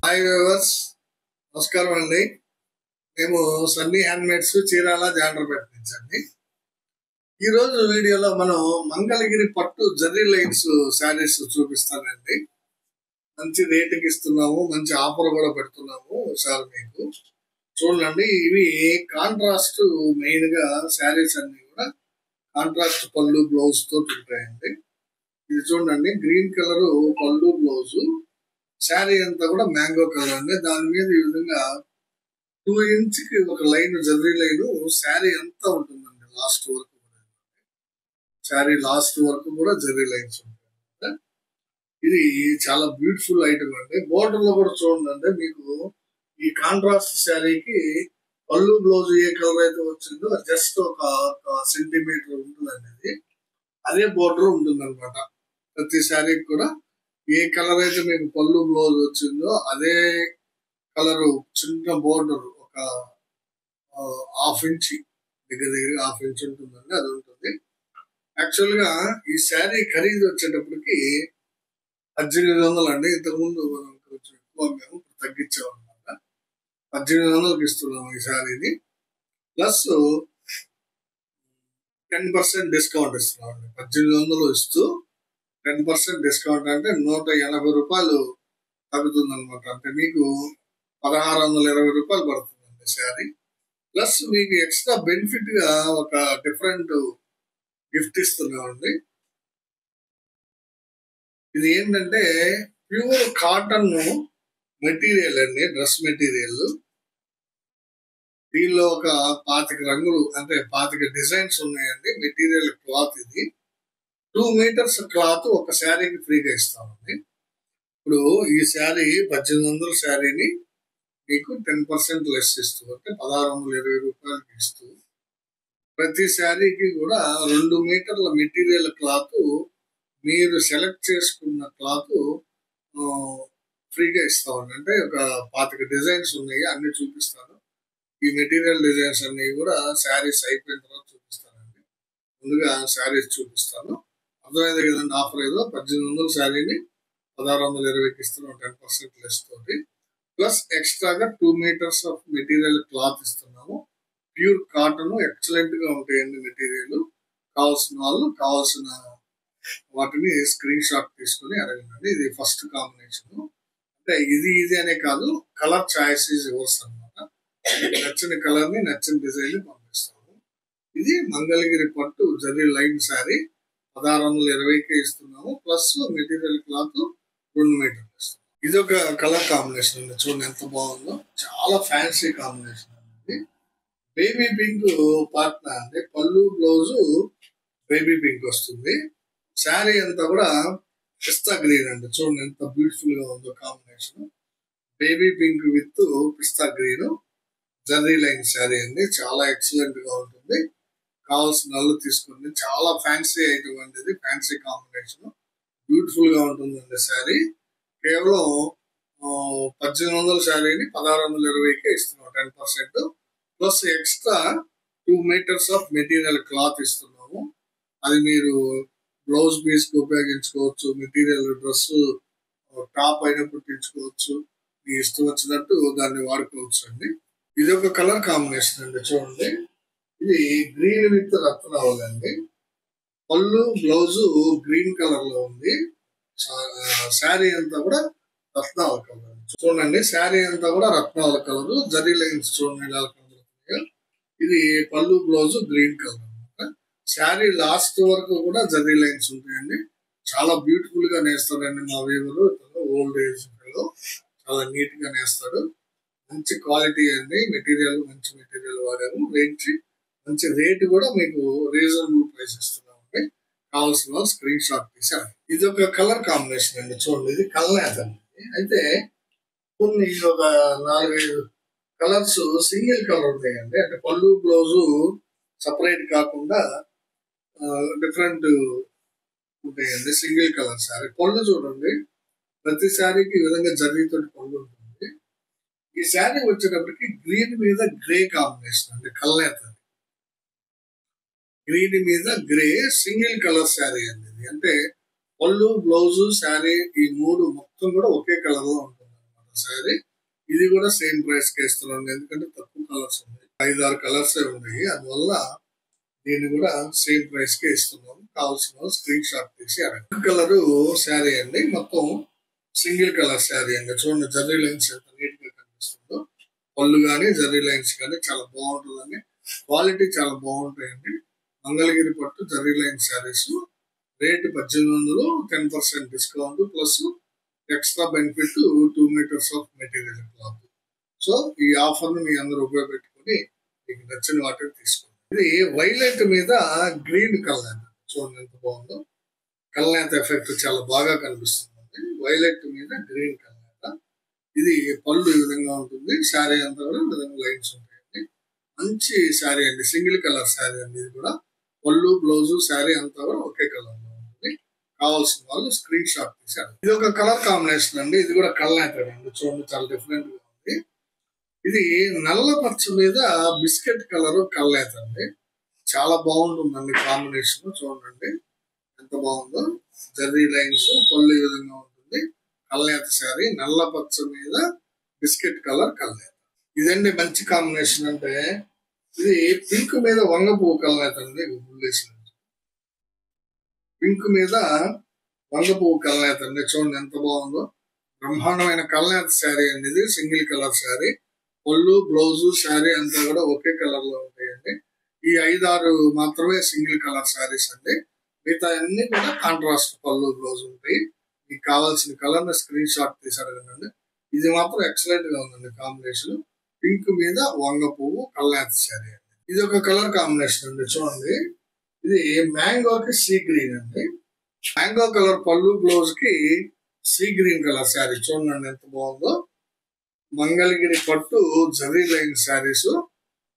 Hi viewers, నమస్కారం అండి. మేము సన్నీ హ్యాండ్మేడ్స్ చీరాల జాండ్రపేట నుంచి అండి. ఈరోజు వీడియోలో మనం మంగళగిరి పట్టు జర్రీ లైన్స్ శారీస్ చూపిస్తానండి. మంచి రేటుకి ఇస్తున్నాము, మంచి ఆఫర్ కూడా పెడుతున్నాము. సార్ మీకు చూడండి, ఇవి కాంట్రాస్ట్ మెయిన్ గా శారీస్ అన్ని కూడా కాంట్రాస్ట్ పళ్ళు బ్లౌజ్ తోటి ఉంటాయండి. ఇది చూడండి, గ్రీన్ కలర్ పళ్ళు బ్లౌజు, శారీ అంతా కూడా మ్యాంగో కలర్ అండి. దాని మీద ఈ విధంగా 2 ఇంచ్కి ఒక లైన్ జర్రీ లైన్ శారీ అంతా ఉంటుందండి. లాస్ట్ వరకు కూడా శారీ లాస్ట్ వరకు కూడా జర్రీ లైన్స్ ఉంటాయి. ఇది చాలా బ్యూటిఫుల్ ఐటమ్ అండి. బోర్డర్ లో కూడా చూడండి, మీకు ఈ కాంట్రాస్ట్ శారీకి పళ్ళు బ్లౌజ్ ఏ కలర్ అయితే వచ్చిందో జస్ట్ ఒక సెంటీమీటర్ ఉంటుందండి. అది అదే బోర్డర్ ఉంటుంది అనమాట. ప్రతి శారీకి కూడా ఏ కలర్ అయితే మీకు పళ్ళు బ్లౌజ్ వచ్చిందో అదే కలర్ చిన్న బోర్డర్ ఒక 1/2 ఇంచ్ దగ్గర 1/2 ఇంచ్ ఉంటుందండి. అది ఉంటుంది. యాక్చువల్ గా ఈ శారీ ఖరీదు వచ్చేటప్పటికి 1800 అండి. ఇంతకుముందు మనం కొంచెం ఎక్కువ మేము తగ్గించాం అనమాట. 1800కి ఇస్తున్నాము ఈ శారీని. ప్లస్ 10% డిస్కౌంట్ ఇస్తున్నాం అండి. 1800 ఇస్తూ 10% డిస్కౌంట్ అంటే 180 రూపాయలు తగ్గుతుంది అనమాట. అంటే మీకు 1620 రూపాయలు పడుతుందండి శారీ. ప్లస్ మీకు ఎక్స్ట్రా బెనిఫిట్ గా ఒక డిఫరెంట్ గిఫ్ట్ ఇస్తున్నామండి. ఇది ఏంటంటే ప్యూర్ కాటన్ మెటీరియల్ అండి, డ్రెస్ మెటీరియల్. దీనిలో ఒక 25 రంగులు అంటే 25 డిజైన్స్ ఉన్నాయండి. మెటీరియల్ క్లాత్ ఇది 2 మీటర్స్ క్లాత్ ఒక శారీకి ఫ్రీగా ఇస్తామండి. ఇప్పుడు ఈ శారీ 1800 శారీని మీకు 10% లెస్ ఇస్తూ అంటే 1620 రూపాయలకి ఇస్తూ ప్రతి శారీకి కూడా 2 మీటర్ల మెటీరియల్ క్లాత్ మీరు సెలెక్ట్ చేసుకున్న క్లాత్ ఫ్రీగా ఇస్తామండి. అంటే ఒక 25 డిజైన్స్ ఉన్నాయి, అన్ని చూపిస్తాను. ఈ మెటీరియల్ డిజైన్స్ అన్ని కూడా శారీస్ అయిపోయిన తర్వాత చూపిస్తానండి. ముందుగా శారీస్ చూపిస్తాను. అర్థమైంది కదండి. ఆఫర్ ఏదో 1800 శారీని 1620కి ఇస్తున్నాం 10% లెస్ తోటి. ప్లస్ ఎక్స్ట్రాగా 2 మీటర్స్ ఆఫ్ మెటీరియల్ క్లాత్ ఇస్తున్నాము. ప్యూర్ కాటన్ ఎక్సలెంట్ గా ఉంటాయండి మెటీరియల్. కావాల్సిన వాళ్ళు కావాల్సిన వాటిని స్క్రీన్ షాట్ తీసుకుని అడగండి. ఇది ఫస్ట్ కాంబినేషన్. అంటే ఇది అనే కాదు, కలర్ చాయిస్ ఈజ్ యువర్స్ అనమాట. నచ్చిన కలర్ ని నచ్చిన డిజైన్ ని పంపిస్తాము. ఇది మంగళగిరి పట్టు జర్రీ లైన్ శారీ 1620కే ఇస్తున్నాము. ప్లస్ మెటీరియల్ క్లాత్ 2 మీటర్లు ఇస్తాము. ఇది ఒక కలర్ కాంబినేషన్ అండి. చూడండి ఎంత బాగుందో, చాలా ఫ్యాన్సీ కాంబినేషన్ అండి. బేబీ పింక్ పార్ట్నర్ అండి. పళ్ళు బ్లౌజ్ బేబీ పింక్ వస్తుంది. శారీ అంతా కూడా పిస్తా గ్రీన్ అండి. చూడండి ఎంత బ్యూటిఫుల్ గా ఉందో combination. Baby pink with pista green zari line sari అండి. చాలా ఎక్సలెంట్ గా ఉంటుంది. కావాల్సిన వాళ్ళు తీసుకోండి. చాలా ఫ్యాన్సీ ఐటమ్ అండి. ఇది ఫ్యాన్సీ కాంబినేషన్, బ్యూటిఫుల్ గా ఉంటుందండి శారీ. కేవలం 1800 శారీని 1620కే ఇస్తున్నాం 10%. Plus extra 2 metres of material cloth ఇస్తున్నాము. అది మీరు బ్లౌజ్ పీస్ కి ఉపయోగించుకోవచ్చు, మెటీరియల్ డ్రెస్ టాప్ అయినా కుట్టించుకోవచ్చు. మీ ఇష్టం వచ్చినట్టు దాన్ని వాడుకోవచ్చు అండి. ఇది ఒక కలర్ కాంబినేషన్ అండి. చూడండి, ఇది గ్రీన్ విత్ రత్నావళి అండి. పళ్ళు బ్లౌజ్ గ్రీన్ కలర్ లో ఉంది. శారీ అంతా కూడా రత్నావళి కలర్. చూడండి, శారీ అంతా కూడా రత్నావళి కలర్. జరీ లైన్స్ చూడండి ఎలా కనబడుతున్నాయో. ఇది పళ్ళు బ్లౌజ్ గ్రీన్ కలర్ అనమాట. శారీ లాస్ట్ వరకు కూడా జరీ లైన్స్ ఉంటాయండి. చాలా బ్యూటిఫుల్ గా నేస్తాడండి మా వీవరు. ఓల్డ్ ఏజ్ లో చాలా నీట్ గా నేస్తాడు. మంచి క్వాలిటీ అండి. మెటీరియల్ మంచి మెటీరియల్ వాడాము. మంచి రేట్ కూడా మీకు రీజనబుల్ ప్రైస్ ఇస్తున్నామండి. కావాల్సిన వాళ్ళు స్క్రీన్ షాట్ తీసారు. ఇది ఒక కలర్ కాంబినేషన్ అండి. చూడండి, ఇది కల్నేత అండి. అయితే కొన్ని ఒక 4-5 కలర్స్ సింగిల్ కలర్ ఉంటాయండి. అంటే పళ్ళు బ్లౌజు సపరేట్ కాకుండా డిఫరెంట్ ఉంటాయండి. Single colour sari. పళ్ళు చూడండి, ప్రతి శారీకి ఈ విధంగా జరీతో పళ్ళు ఉంటుంది. ఈ శారీ వచ్చేటప్పటికి గ్రీన్ మీద గ్రే కాంబినేషన్ అండి. కల్నేత గ్రీన్ మీద గ్రే సింగిల్ కలర్ శారీ అండి. అంటే పళ్ళు బ్లౌజ్ శారీ ఈ 3 మొత్తం కూడా ఒకే కలర్ లో ఉంటుంది అనమాట. శారీ. ఇది కూడా సేమ్ ప్రైస్ కి ఇస్తున్నాం, ఎందుకంటే తక్కువ కలర్స్ ఉన్నాయి, 5-6 కలర్స్ ఉన్నాయి. అందువల్ల దీన్ని కూడా సేమ్ ప్రైస్ కి ఇస్తున్నాం. కావాల్సిన స్క్రీన్ షాట్ తీసి అడగండి. కలర్ శారీ అండి, మొత్తం సింగిల్ కలర్ శారీ అండి. చూడండి జర్రీ లైన్స్ ఎంత నీట్ గా కనిపిస్తుందో. పళ్ళు కానీ జర్రీ లైన్స్ కానీ చాలా బాగుంటుందండి. క్వాలిటీ చాలా బాగుంటాయండి. మంగళగిరి పట్టు zari line saris rate 1800, 10% discount plus extra benefit 2 metres of material cloth. So ఈ ఆఫర్ ని మీ అందరూ ఉపయోగపెట్టుకుని మీకు నచ్చిన వాటిని తీసుకోండి. ఇది వైలెట్ మీద గ్రీన్ కలర్, చూడండి ఎంత బాగుందో. కల్నేత ఎఫెక్ట్ చాలా బాగా కనిపిస్తుంది. వైలెట్ మీద గ్రీన్ కలర్. ఇది పళ్ళు ఈ విధంగా ఉంటుంది. శారీ అంతా కూడా ఈ విధంగా లైన్స్ ఉంటాయండి. మంచి శారీ అండి, సింగిల్ కలర్ శారీ అండి. ఇది కూడా పళ్ళు బ్లౌజ్ శారీ అంతా కూడా ఒకే కలర్ లో ఉంటుంది. కావాల్సిన వాళ్ళు స్క్రీన్ షాట్ తీసారు. ఇది ఒక కలర్ కాంబినేషన్ అండి. ఇది కూడా కల్నేత అండి. చూడండి చాలా డిఫరెంట్ గా ఉంది. ఇది నల్ల పచ్చ మీద బిస్కెట్ కలర్ కల్నేత అండి. చాలా బాగుంటుందండి కాంబినేషన్. చూడండి ఎంత బాగుందో. జర్రీ లైన్స్, పళ్ళు ఈ విధంగా ఉంటుంది. కల్నేత శారీ, నల్ల పచ్చ మీద బిస్కెట్ కలర్ కల్నేత. ఇదండి మంచి కాంబినేషన్. అంటే ఇది పింక్ మీద వంగ పువ్వు కల్నేత అండి. పింక్ మీద వంగ పువ్వు కల్నేత అండి. చూడండి ఎంత బాగుందో. బ్రహ్మాండమైన కల్నేత శారీ అండి. ఇది సింగిల్ కలర్ శారీ. పళ్ళు బ్లౌజ్ శారీ అంతా కూడా ఒకే కలర్ లో ఉంటాయండి. ఈ 5-6 మాత్రమే సింగిల్ కలర్ శారీస్ అండి. మిగతా అన్ని కూడా కాంట్రాస్ట్ పళ్ళు బ్లౌజ్ ఉంటాయి. మీకు కావాల్సిన కలర్ ని స్క్రీన్ షాట్ తీసి అడగండి. ఇది మాత్రం ఎక్సలెంట్ గా ఉందండి కాంబినేషన్. పింక్ మీద వంగ పువ్వు కల్నేత శారీ అండి. ఇది ఒక కలర్ కాంబినేషన్ అండి. చూడండి ఇది మ్యాంగోకి సీ గ్రీన్ అండి. మ్యాంగో కలర్ పళ్ళు బ్లౌజ్ కి సీ గ్రీన్ కలర్ శారీ. చూడండి ఎంత బాగుందో. మంగళగిరి పట్టు జరీ లైన్ శారీస్,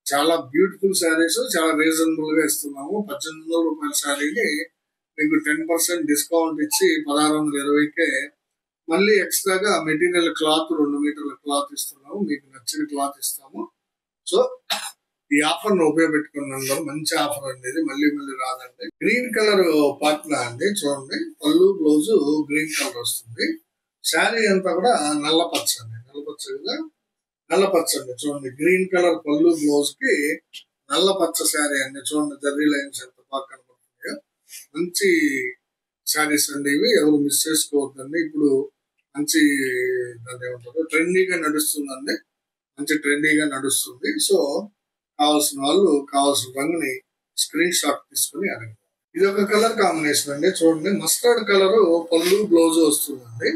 చాలా బ్యూటిఫుల్ శారీస్, చాలా రీజనబుల్ గా ఇస్తున్నాము. 1800 రూపాయల శారీని మీకు 10% డిస్కౌంట్ ఇచ్చి 1620కే మళ్ళీ ఎక్స్ట్రాగా మెటీరియల్ క్లాత్ 2 మీటర్ల క్లాత్ ఇస్తున్నాము. మీకు నచ్చిన క్లాత్ ఇస్తాము. సో ఈ ఆఫర్ ను ఉపయోగపెట్టుకున్నాం. మంచి ఆఫర్ అండి. ఇది మళ్ళీ మళ్ళీ రాదండి. గ్రీన్ కలర్ పాట్నా అండి. చూడండి పళ్ళు బ్లౌజ్ గ్రీన్ కలర్ వస్తుంది. శారీ అంతా కూడా నల్ల పచ్చ అండి. నల్ల పచ్చ అండి. చూడండి గ్రీన్ కలర్ పళ్ళు బ్లౌజ్ కి నల్ల పచ్చ శారీ అండి. చూడండి జర్రీ లైన్స్ ఎంత బాగా కనబడుతున్నాయో. మంచి శారీస్ అండి ఇవి. ఎవరు మిస్ చేసుకోవద్దండి. ఇప్పుడు మంచి దాన్ని ఏమంటారు, ట్రెండీగా నడుస్తుందండి. మంచి ట్రెండీగా నడుస్తుంది. సో కావాల్సిన వాళ్ళు కావాల్సిన రంగుని స్క్రీన్ షాట్ తీసుకుని అడగండి. ఇది ఒక కలర్ కాంబినేషన్ అండి. చూడండి మస్టర్డ్ కలర్ పళ్ళు బ్లౌజ్ వస్తుందండి.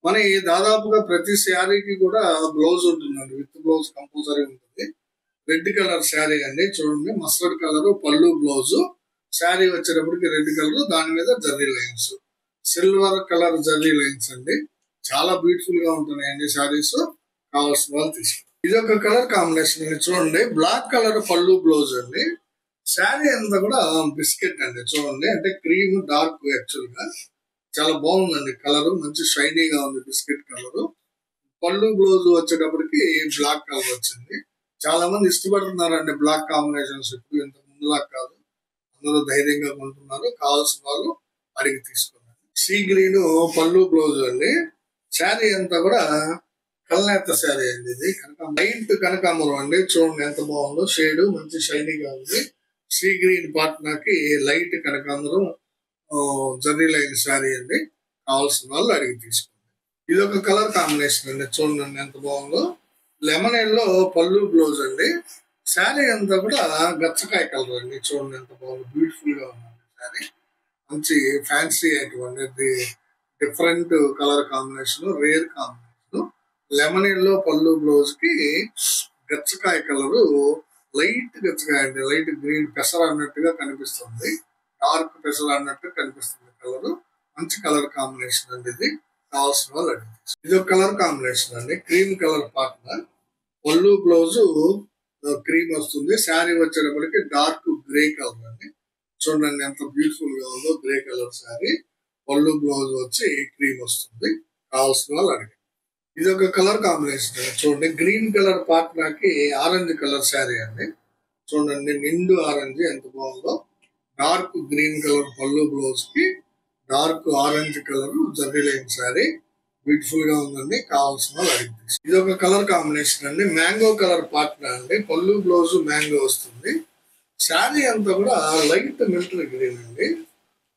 మన దాదాపుగా ప్రతి శారీకి కూడా బ్లౌజ్ ఉంటుందండి. విత్ బ్లౌజ్ కంపల్సరీ ఉంటుంది. రెడ్ కలర్ శారీ అండి. చూడండి మస్టర్డ్ కలర్ పళ్ళు బ్లౌజ్, శారీ వచ్చేటప్పటికి రెడ్ కలర్, దాని మీద zari lines, silver colour zari lines అండి. చాలా బ్యూటిఫుల్ గా ఉంటున్నాయండి శారీస్. కావాల్సిన వాళ్ళు తీసుకోండి. ఇది ఒక కలర్ కాంబినేషన్ అండి. చూడండి బ్లాక్ కలర్ పళ్ళు బ్లౌజ్ అండి. శారీ అంతా కూడా బిస్కెట్ అండి. చూడండి అంటే క్రీమ్ డార్క్, యాక్చువల్ గా చాలా బాగుందండి కలర్. మంచి షైనీగా ఉంది బిస్కెట్ కలర్. పళ్ళు బ్లౌజ్ వచ్చేటప్పటికి బ్లాక్ కలర్ వచ్చింది. చాలా మంది ఇష్టపడుతున్నారండి బ్లాక్ కాంబినేషన్స్. ఇప్పుడు ఇంత ముందులా కాదు, అందరూ ధైర్యంగా కొంటున్నారు. కావాల్సిన వాళ్ళు అడిగి తీసుకున్నారు. సీ గ్రీన్ పళ్ళు బ్లౌజ్ అండి. శారీ అంతా కూడా కల్నేత శారీ అండి. ఇది లైట్ కనకాంబరం అండి. చూడండి ఎంత బాగుందో. షేడ్ మంచి షైనీగా ఉంది. సీ గ్రీన్ పాట్నాకి లైట్ కనకాంబరం జర్రీ లైన్ శారీ అండి. కావాల్సిన వాళ్ళు అడిగి తీసుకోండి. ఇది ఒక కలర్ కాంబినేషన్ అండి. చూడండి ఎంత బాగుందో. లెమన్ ఎల్లో పళ్ళు బ్లౌజ్ అండి. శారీ అంతా కూడా గచ్చకాయ కలర్ అండి. చూడండి ఎంత బాగుంది. బ్యూటిఫుల్ గా ఉంది శారీ. మంచి ఫ్యాన్సీ అటువంటి different colour combination, rare combination. Lemon yellow పళ్ళు బ్లౌజ్ కి గచ్చకాయ కలరు, లైట్ గచ్చకాయ అండి. లైట్ గ్రీన్ పెసర అన్నట్టుగా కనిపిస్తుంది. డార్క్ పెసర అన్నట్టు కనిపిస్తుంది కలర్. మంచి కలర్ కాంబినేషన్ అండి. ఇది కావాల్సిన వాళ్ళు అడిగి. ఇది ఒక కలర్ కాంబినేషన్ అండి. క్రీమ్ కలర్ పార్ట్నర్ పళ్ళు బ్లౌజ్ క్రీమ్ వస్తుంది. శారీ వచ్చేటప్పటికి డార్క్ గ్రే కలర్ అండి. చూడండి ఎంత బ్యూటిఫుల్ గా ఉందో. గ్రే కలర్ శారీ, పళ్ళు బ్లౌజ్ వచ్చి క్రీమ్ వస్తుంది. కావాల్సిన వాళ్ళు అడిగి. ఇది ఒక కలర్ కాంబినేషన్ అండి. చూడండి గ్రీన్ కలర్ పార్ట్నాకి ఆరెంజ్ కలర్ శారీ అండి. చూడండి నిండు ఆరెంజ్ ఎంత బాగుందో. డార్క్ గ్రీన్ కలర్ పళ్ళు బ్లౌజ్ కి dark orange colour zari line sari. Beautiful గా ఉందండి. కావాల్సిన వాళ్ళు అడిగి ఇది ఒక కలర్ కాంబినేషన్ అండి. మ్యాంగో కలర్ పార్ట్నర్ అండి. పళ్ళు బ్లౌజ్ మ్యాంగో వస్తుంది. శారీ అంతా కూడా లైట్ మిలిటరీ గ్రీన్ అండి.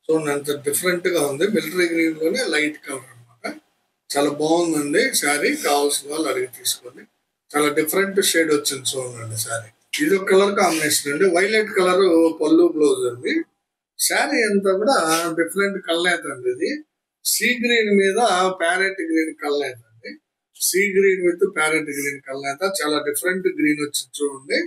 చూడండి అంత డిఫరెంట్ గా ఉంది. మిలిటరీ గ్రీన్ లోనే లైట్ కలర్ అనమాట. చాలా బాగుందండి శారీ. కావాల్సిన వాళ్ళు అడిగి తీసుకోండి. చాలా డిఫరెంట్ షేడ్ వచ్చింది చూడండి శారీ. ఇది ఒక కలర్ కాంబినేషన్ అండి. వైలెట్ కలర్ పళ్ళు బ్లౌజ్ అండి. శారీ అంతా కూడా డిఫరెంట్ కలర్ అండి. ఇది సీ గ్రీన్ మీద ప్యారెట్ గ్రీన్ కలర్ అండి. Sea green with parrot green colour చాలా డిఫరెంట్ గ్రీన్ వచ్చింది చూడండి.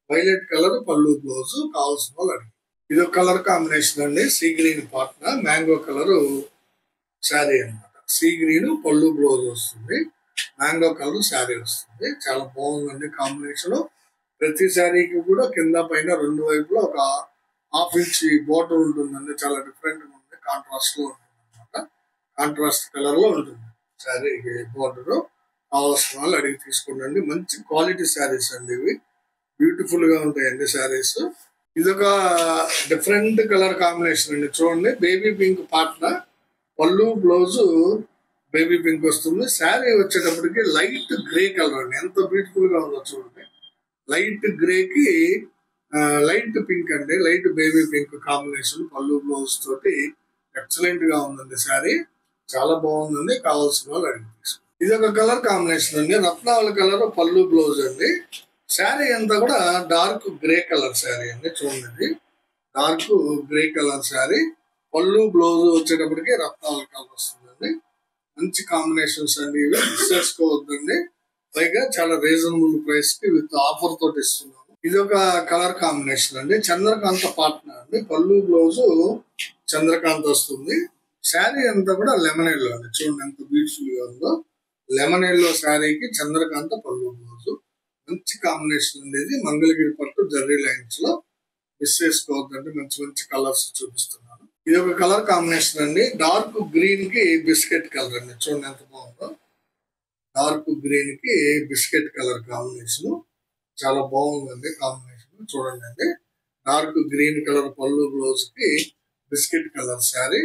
వైలెట్ కలర్ పళ్ళు బ్లౌజ్ కావాల్సిన వాళ్ళు అడిగి. ఇది ఒక కలర్ కాంబినేషన్ అండి. Sea green partner mango colour sari అనమాట. సీ గ్రీన్ పళ్ళు బ్లౌజ్ వస్తుంది. మ్యాంగో కలర్ శారీ వస్తుంది. చాలా బాగుందండి కాంబినేషన్. ప్రతి శారీకి కూడా కింద పైన రెండు వైపులా ఒక హాఫ్ ఇంచ్ బోర్డర్ ఉంటుందండి. చాలా డిఫరెంట్ గా ఉంది. కాంట్రాస్ట్ లో ఉంటుంది అనమాట. కాంట్రాస్ట్ కలర్ లో ఉంటుంది శారీ బోర్డర్. కావాల్సిన వాళ్ళు అడిగి తీసుకోండి. మంచి క్వాలిటీ శారీస్ అండి ఇవి. బ్యూటిఫుల్ గా ఉంటాయండి శారీస్. ఇదొక డిఫరెంట్ కలర్ కాంబినేషన్ అండి. చూడండి బేబీ పింక్ పార్ట్నర్ పళ్ళు బ్లౌజ్ బేబీ పింక్ వస్తుంది. శారీ వచ్చేటప్పటికి లైట్ గ్రే కలర్ అండి. ఎంత బ్యూటిఫుల్ గా ఉందో చూడండి. లైట్ గ్రేకి లైట్ పింక్ అండి. లైట్ బేబీ పింక్ కాంబినేషన్ పళ్ళు బ్లౌజ్ తోటి ఎక్సలెంట్ గా ఉందండి శారీ. చాలా బాగుందండి. కావాల్సిన వాళ్ళు అడిగి తీసుకోండి. ఇది ఒక కలర్ కాంబినేషన్ అండి. రత్నావళి కలర్ పళ్ళు బ్లౌజ్ అండి. శారీ అంతా కూడా డార్క్ గ్రే కలర్ శారీ అండి. చూడండి డార్క్ గ్రే కలర్ శారీ. పళ్ళు బ్లౌజ్ వచ్చేటప్పటికి రత్నావళి కలర్ వస్తుందండి. మంచి కాంబినేషన్స్ అండి. ఇవి మిస్ చేసుకోవద్దండి. పైగా చాలా రీజనబుల్ ప్రైస్ కి విత్ ఆఫర్ తోటి ఇస్తున్నాము. ఇది ఒక కలర్ కాంబినేషన్ అండి. చంద్రకాంత పార్ట్నర్ అండి. పళ్ళు బ్లౌజ్ చంద్రకాంత్ వస్తుంది. శారీ అంతా కూడా లెమన్ ఎల్లో అండి. చూడండి ఎంత బ్యూటిఫుల్ గా ఉందో. లెమన్ ఎల్లో శారీకి చంద్రకాంత పళ్ళు బ్లౌజ్. మంచి కాంబినేషన్ అండి. ఇది మంగళగిరి పట్టు జర్రీ లైన్స్ లో మిస్ చేసుకోవద్దండి. మంచి మంచి కలర్స్ చూపిస్తున్నాను. ఇది ఒక కలర్ కాంబినేషన్ అండి. డార్క్ గ్రీన్ కి బిస్కెట్ కలర్ అండి. చూడండి ఎంత బాగుందో. డార్క్ గ్రీన్ కి బిస్కెట్ కలర్ కాంబినేషన్ చాలా బాగుందండి. కాంబినేషన్ చూడండి అండి. డార్క్ గ్రీన్ కలర్ పళ్ళు బ్లౌజ్ కి బిస్కెట్ కలర్ శారీ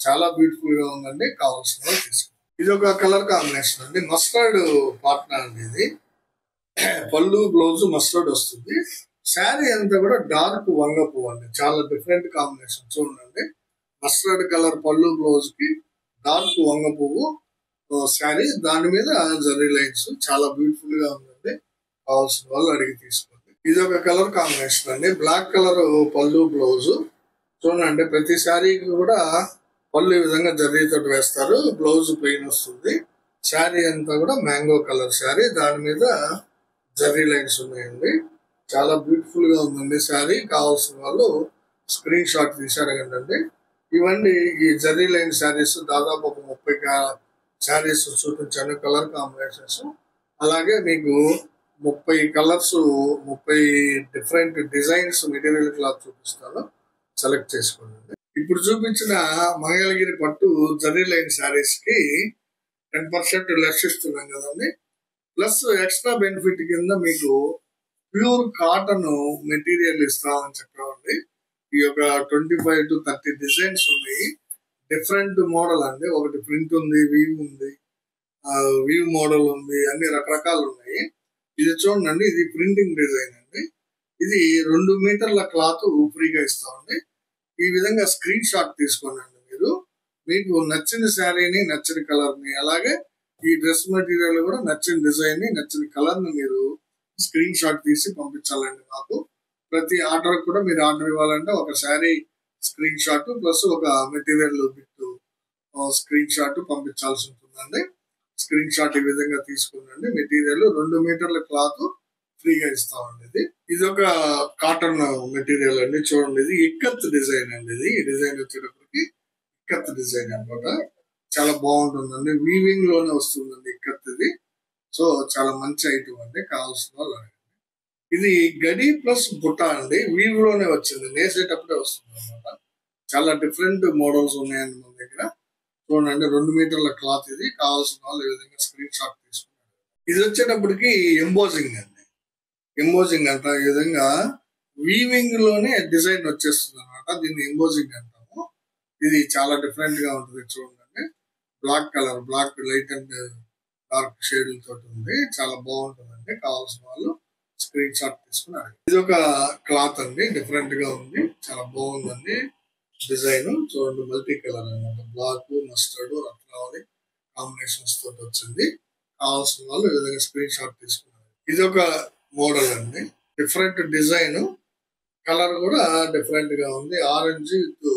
చాలా బ్యూటిఫుల్ గా ఉందండి. కావాల్సిన వాళ్ళు తీసుకోండి. ఇది ఒక కలర్ కాంబినేషన్ అండి. మస్టర్డ్ పార్ట్నర్ అండి. ఇది పళ్ళు బ్లౌజ్ మస్టర్డ్ వస్తుంది. శారీ అంతా కూడా డార్క్ వంగ పువ్వు అండి. చాలా డిఫరెంట్ కాంబినేషన్ చూడండి. మస్టర్డ్ కలర్ పళ్ళు బ్లౌజ్ కి డార్క్ వంగ పువ్వు శారీ. దాని మీద జరీ లైన్స్ చాలా బ్యూటిఫుల్ గా ఉందండి. కావాల్సిన వాళ్ళు అడిగి తీసుకోండి. ఇది ఒక కలర్ కాంబినేషన్ అండి. బ్లాక్ కలర్ పళ్ళు బ్లౌజ్ చూడండి. ప్రతి శారీకి కూడా పళ్ళు ఈ విధంగా జరీతో వేస్తారు. బ్లౌజ్ ప్లెయిన్ వస్తుంది. శారీ అంతా కూడా మ్యాంగో కలర్ శారీ. దాని మీద జరీ లైన్స్ ఉన్నాయండి. చాలా బ్యూటిఫుల్ గా ఉందండి శారీ. కావాల్సిన వాళ్ళు స్క్రీన్ షాట్ తీసి అడగండి. ఇవన్నీ ఈ జరీ లైన్ శారీస్ దాదాపు ఒక 30 శారీస్ చూపించాను. Colour combinations. అలాగే మీకు 30 colours 30 different designs material cloth చూపిస్తాను. సెలెక్ట్ చేసుకోండి. ఇప్పుడు చూపించిన మంగళగిరి పట్టు జరీ లైన్ శారీస్ కి 10% లెస్ ఇస్తున్నాం కదండి. ప్లస్ ఎక్స్ట్రా బెనిఫిట్ కింద మీకు ప్యూర్ కాటన్ మెటీరియల్ ఇస్తామని చెప్పామండి. ఈ యొక్క 25 to 30 డిజైన్స్ ఉన్నాయి. డిఫరెంట్ మోడల్ అండి. ఒకటి ప్రింట్ ఉంది, వీవ్ ఉంది, వీవ్ మోడల్ ఉంది, అన్ని రకరకాలు ఉన్నాయి. ఇది చూడండి. ఇది ప్రింటింగ్ డిజైన్ అండి. ఇది 2 మీటర్ల క్లాత్ ఫ్రీగా ఇస్తామండి. ఈ విధంగా స్క్రీన్ షాట్ తీసుకోండి మీరు. మీకు నచ్చిన శారీని, నచ్చిన కలర్ ని, అలాగే ఈ డ్రెస్ మెటీరియల్ కూడా నచ్చిన డిజైన్ ని, నచ్చిన కలర్ ని మీరు స్క్రీన్ షాట్ తీసి పంపించాలండి మాకు. ప్రతి ఆర్డర్ కూడా మీరు ఆర్డర్ ఇవ్వాలంటే ఒక శారీ స్క్రీన్ షాట్ ప్లస్ ఒక మెటీరియల్ బిట్ స్క్రీన్ షాట్ పంపించాల్సి ఉంటుందండి. స్క్రీన్ షాట్ ఈ విధంగా తీసుకుందండి. మెటీరియల్ 2 మీటర్ల క్లాత్ ఫ్రీగా ఇస్తామండి. ఇది ఒక కాటన్ మెటీరియల్ అండి. చూడండి ఇది ఇక్కత్ డిజైన్ అండి. ఈ డిజైన్ వచ్చేటప్పటికి ఇక్కత్ డిజైన్ అనమాట. చాలా బాగుంటుందండి. వీవింగ్ లోనే వస్తుందండి ఇక్కత్ ఇది. సో చాలా మంచి ఐటమ్ అండి. కావాల్సిన వాళ్ళు ఇది గడి ప్లస్ బుట్ట అండి. వీవ్ లోనే వచ్చింది. నేసేటప్పుడే వస్తుంది అనమాట. చాలా డిఫరెంట్ మోడల్స్ ఉన్నాయండి మన దగ్గర. చూడండి 2 మీటర్ల క్లాత్ ఇది. కావాల్సిన వాళ్ళు ఈ విధంగా స్క్రీన్ షాట్ తీసుకున్నారు. ఇది వచ్చేటప్పటికి ఎంబోజింగ్ అండి. ఎంబోజింగ్ అంట. ఈ విధంగా వీవింగ్ లోనే డిజైన్ వచ్చేస్తుంది అనమాట. దీన్ని ఎంబోజింగ్ అంటాము. ఇది చాలా డిఫరెంట్ గా ఉంటుంది. చూడండి black light and dark shade తోటి ఉంది. చాలా బాగుంటుందండి. కావాల్సిన వాళ్ళు స్క్రీన్ షాట్ తీసుకున్నారు. ఇది ఒక క్లాత్ అండి, డిఫరెంట్ గా ఉంది, చాలా బాగుందండి. డిజైన్ చూడండి, మల్టీ కలర్ అనమాట. బ్లాక్, మస్టర్డ్, రత్నావళి కాంబినేషన్స్ తోటి వచ్చింది. కావాల్సిన వాళ్ళు ఈ విధంగా స్క్రీన్ షాట్ తీసుకున్నారు. ఇది ఒక మోడల్ అండి, డిఫరెంట్ డిజైన్, కలర్ కూడా డిఫరెంట్ గా ఉంది. ఆరెంజ్ విత్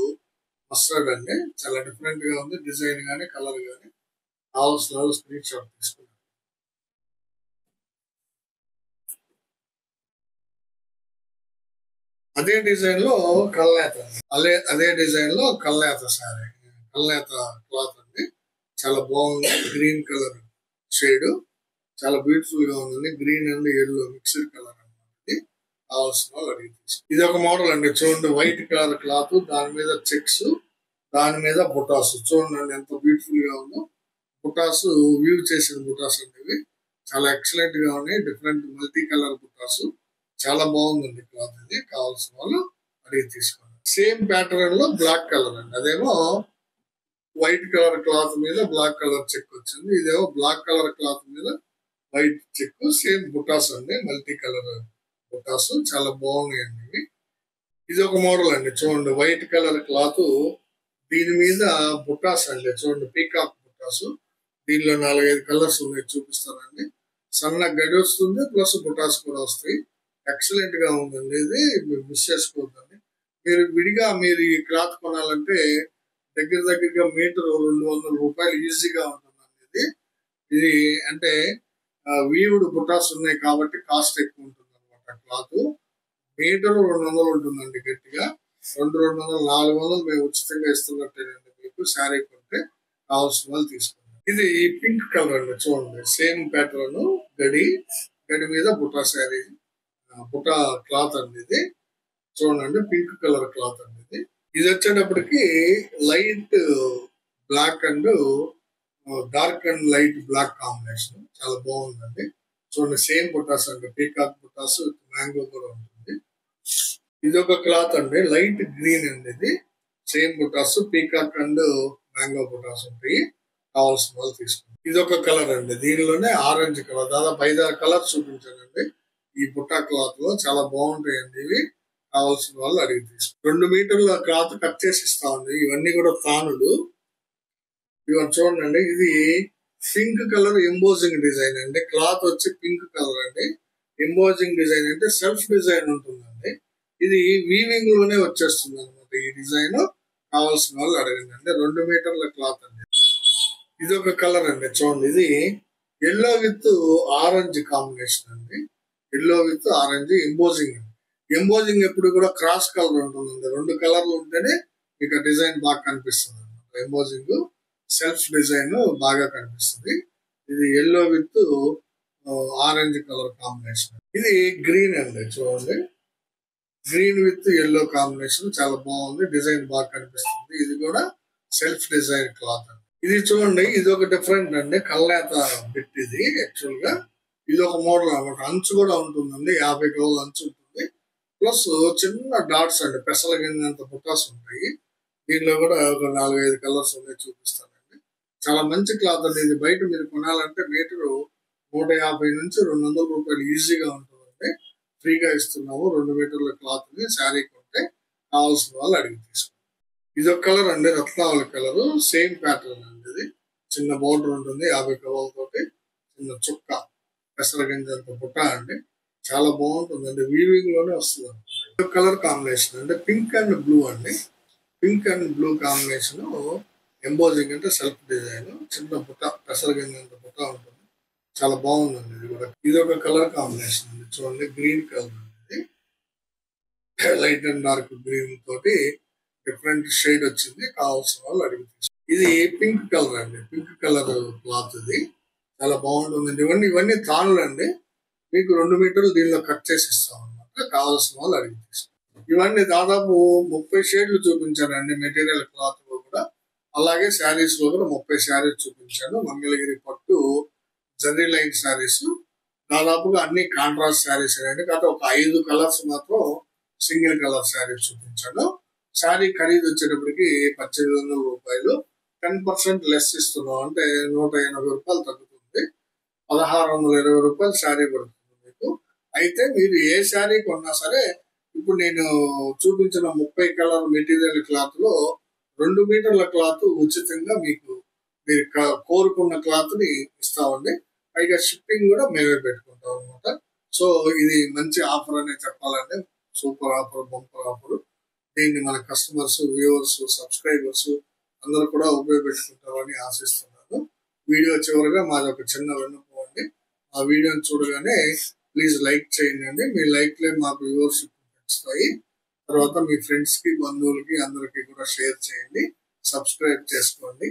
మస్టర్డ్ అండి, చాలా డిఫరెంట్ గా ఉంది. డిజైన్ గానీ కలర్ గానీ కావాల్సిన వాళ్ళు స్క్రీన్ షాట్ తీసుకున్నారు. అదే డిజైన్ లో కల్నేత, అదే డిజైన్ లో కల్నేత సారీ, కల్నేత క్లాత్ అండి, చాలా బాగుంది. గ్రీన్ కలర్ షేడ్, చాలా బ్యూటిఫుల్ గా ఉందండి. Green and yellow mixed colour అన్నమాట. కావాల్సిన వాళ్ళు అడిగి తీసుకు. ఇది ఒక మోడల్ అండి, చూడండి, వైట్ కలర్ క్లాత్, దాని మీద చెక్స్, దాని మీద బుటాస్, చూడండి ఎంత బ్యూటిఫుల్ గా ఉందో. బుటాస్ వ్యూ చేసిన బుటాస్ అండి ఇవి, చాలా ఎక్సలెంట్ గా ఉన్నాయి. డిఫరెంట్ మల్టీ కలర్ బుటాస్, చాలా బాగుందండి క్లాత్. ఇది కావాల్సిన వాళ్ళు అడిగి తీసుకోండి. సేమ్ ప్యాటర్న్ లో బ్లాక్ కలర్ అండి, అదేమో వైట్ కలర్ క్లాత్ మీద బ్లాక్ కలర్ చెక్ వచ్చింది. ఇదేమో బ్లాక్ కలర్ క్లాత్ మీద వైట్ చెక్, సేమ్ బుటాస్ అండి, మల్టీ కలర్ బుటాస్, చాలా బాగున్నాయండి ఇవి. ఇది ఒక మోడల్ అండి, చూడండి, వైట్ కలర్ క్లాత్, దీని మీద బుటాస్ అండి, చూడండి, పీకాక్ బుటాస్. దీనిలో 4-5 కలర్స్ ఉన్నాయి, చూపిస్తానండి. సన్న గడి వస్తుంది, ప్లస్ బుటాస్ కూడా వస్తాయి. ఎక్సలెంట్ గా ఉందండి. ఇది మీరు మిస్ చేసుకోవద్దండి. మీరు విడిగా మీరు ఈ క్లాత్ కొనాలంటే దగ్గరగా మీటర్ 200 రూపాయలు ఈజీగా ఉంటుందండి. ఇది అంటే వీవుడ్ బుటాస్ ఉన్నాయి కాబట్టి కాస్ట్ ఎక్కువ ఉంటుంది అనమాట. క్లాత్ మీటర్ 200 ఉంటుందండి గట్టిగా. 200, 400 మేము ఉచితంగా ఇస్తున్నట్టేనండి మీకు. శారీ కొంటే కావాల్సిన వాళ్ళు తీసుకోండి. ఇది పింక్ కలర్ అండి, చూడండి, సేమ్ ప్యాటర్న్, గడి మీద బుటా శారీ, బుటా క్లాత్ అండి ఇది. చూడండి, పింక్ కలర్ క్లాత్ అండి ఇది. ఇది వచ్చేటప్పటికి light black and dark and light black combination, చాలా బాగుందండి. చూడండి, సేమ్ బుటాస్ అండి, పీకాక్ బుటాస్ విత్ మ్యాంగో కూడా ఉంటుంది. ఇది ఒక క్లాత్ అండి, లైట్ గ్రీన్ అండి, ఇది same butas, peacock and mango butas ఉంటాయి. కావాల్సిన వాళ్ళు తీసుకోండి. ఇది ఒక కలర్ అండి, దీనిలోనే ఆరెంజ్ కలర్, దాదాపు 5-6 కలర్స్ చూపించానండి ఈ బుట్టా క్లాత్ లో, చాలా బాగుంటాయండి ఇవి. కావాల్సిన వాళ్ళు అడిగి తీసుకోండి. 2 మీటర్ల క్లాత్ కట్ చేసి ఇస్తామండి. ఇవన్నీ కూడా తానులు. ఇవన్నీ చూడండి, ఇది పింక్ కలర్ ఎంబోజింగ్ డిజైన్ అండి. క్లాత్ వచ్చి పింక్ కలర్ అండి. ఎంబోజింగ్ డిజైన్ అంటే సెల్ఫ్ డిజైన్ ఉంటుందండి. ఇది వీవింగ్ లోనే వచ్చేస్తుంది అనమాట ఈ డిజైన్. కావాల్సిన వాళ్ళు అడగండి అండి. 2 మీటర్ల క్లాత్ అండి. ఇది ఒక కలర్ అండి, చూడండి, ఇది ఎల్లో విత్ ఆరెంజ్ కాంబినేషన్ అండి. Yellow with orange embossing. Embossing ఎప్పుడు కూడా క్రాస్ కలర్ ఉంటుందండి. 2 కలర్లు ఉంటేనే మీకు డిజైన్ బాగా కనిపిస్తుంది అనమాట. ఎంబోజింగ్ సెల్ఫ్ డిజైన్ బాగా కనిపిస్తుంది. ఇది yellow with orange colour combination. ఇది గ్రీన్ అండి, చూడండి, గ్రీన్ విత్ ఎల్లో కాంబినేషన్, చాలా బాగుంది. డిజైన్ బాగా కనిపిస్తుంది. ఇది కూడా సెల్ఫ్ డిజైన్ క్లాత్ అండి. ఇది చూడండి, ఇది ఒక డిఫరెంట్ అండి, కల్నేత బిట్. ఇది యాక్చువల్ గా ఇది ఒక మోడల్ అనమాట. అంచు కూడా ఉంటుందండి, 50 గ్రాముల అంచు ఉంటుంది. ప్లస్ చిన్న డాట్స్ అండి, పెసల గింజంత బుటాస్ ఉంటాయి. దీనిలో కూడా ఒక 4-5 కలర్స్ ఉన్నాయి, చూపిస్తానండి. చాలా మంచి క్లాత్ అండి. ఇది బయట మీరు కొనాలంటే మీటరు 150 నుంచి 200 రూపాయలు ఈజీగా ఉంటుందండి. ఫ్రీగా ఇస్తున్నాము 2 మీటర్ల క్లాత్ ని. శారీ కొంటే కావాల్సిన వాళ్ళు అడిగి తీసుకోండి. ఇది ఒక కలర్ అండి, రత్నావళి కలర్, సేమ్ ప్యాటర్న్ అండి. ఇది చిన్న బోర్డర్ ఉంటుంది, 50 కలర్లతోటి చిన్న చుక్క పెసర గింజంత బుట్ట అండి, చాలా బాగుంటుందండి. వీవింగ్ లోనే వస్తుంది అనమాట. కలర్ కాంబినేషన్ అంటే పింక్ అండ్ బ్లూ అండి. Pink and blue combination embossing అంటే సెల్ఫ్ డిజైన్, చిన్న బుట్ట పెసర గింజంత బుట్ట ఉంటుంది. చాలా బాగుందండి ఇది కూడా. ఇది ఒక కలర్ కాంబినేషన్ అండి, చూడండి, గ్రీన్ కలర్ అండి. లైట్ అండ్ డార్క్ గ్రీన్ తోటి డిఫరెంట్ షేడ్ వచ్చింది. కావాల్సిన వాళ్ళు అడిగి తీసుకోండి. ఇది పింక్ కలర్ అండి, పింక్ కలర్ క్లాత్. ఇది చాలా బాగుంటుందండి. ఇవన్నీ తానులు అండి. మీకు 2 మీటర్లు దీనిలో కట్ చేసి ఇస్తాం అనమాట. కావాల్సిన వాళ్ళు అడిగి తీసుకోండి. ఇవన్నీ దాదాపు 30 షేడ్లు చూపించానండి మెటీరియల్ క్లాత్ లో కూడా. అలాగే శారీస్ లో కూడా 30 శారీస్ చూపించాను. మంగళగిరి పట్టు జరీ లైన్ శారీస్ దాదాపుగా అన్ని కాంట్రాస్ట్ శారీస్ అండి. కాకపోతే ఒక 5 కలర్స్ మాత్రం సింగిల్ కలర్ శారీస్ చూపించాను. శారీ ఖరీదు వచ్చేటప్పటికి 1800 రూపాయలు. 10% లెస్ ఇస్తున్నాం. అంటే 180 రూపాయలు తగ్గుతుంది. 1620 రూపాయలు శారీ పడుతుంది మీకు. అయితే మీరు ఏ శారీ కొన్నా సరే ఇప్పుడు నేను చూపించిన 30 కలర్ మెటీరియల్ క్లాత్ లో 2 మీటర్ల క్లాత్ ఉచితంగా మీకు మీరు కోరుకున్న క్లాత్ ని ఇస్తామండి. పైగా షిప్పింగ్ కూడా మేమే పెట్టుకుంటాం అనమాట. సో ఇది మంచి ఆఫర్ అనే చెప్పాలండి. Super offer, bumper offer. దీన్ని మన కస్టమర్స్, వ్యూవర్స్, సబ్స్క్రైబర్స్ అందరూ కూడా ఉపయోగించుకుంటారని ఆశిస్తున్నాను. వీడియో చివరిగా మాది ఒక చిన్న విన్నపం అండి. ఆ వీడియోని చూడగానే ప్లీజ్ లైక్ చేయండి. మీ లైక్లే మాకు వ్యూవర్షిప్ పెంచుతాయి. తర్వాత మీ ఫ్రెండ్స్ కి, బంధువులకి అందరికీ కూడా షేర్ చేయండి. సబ్స్క్రైబ్ చేసుకోండి.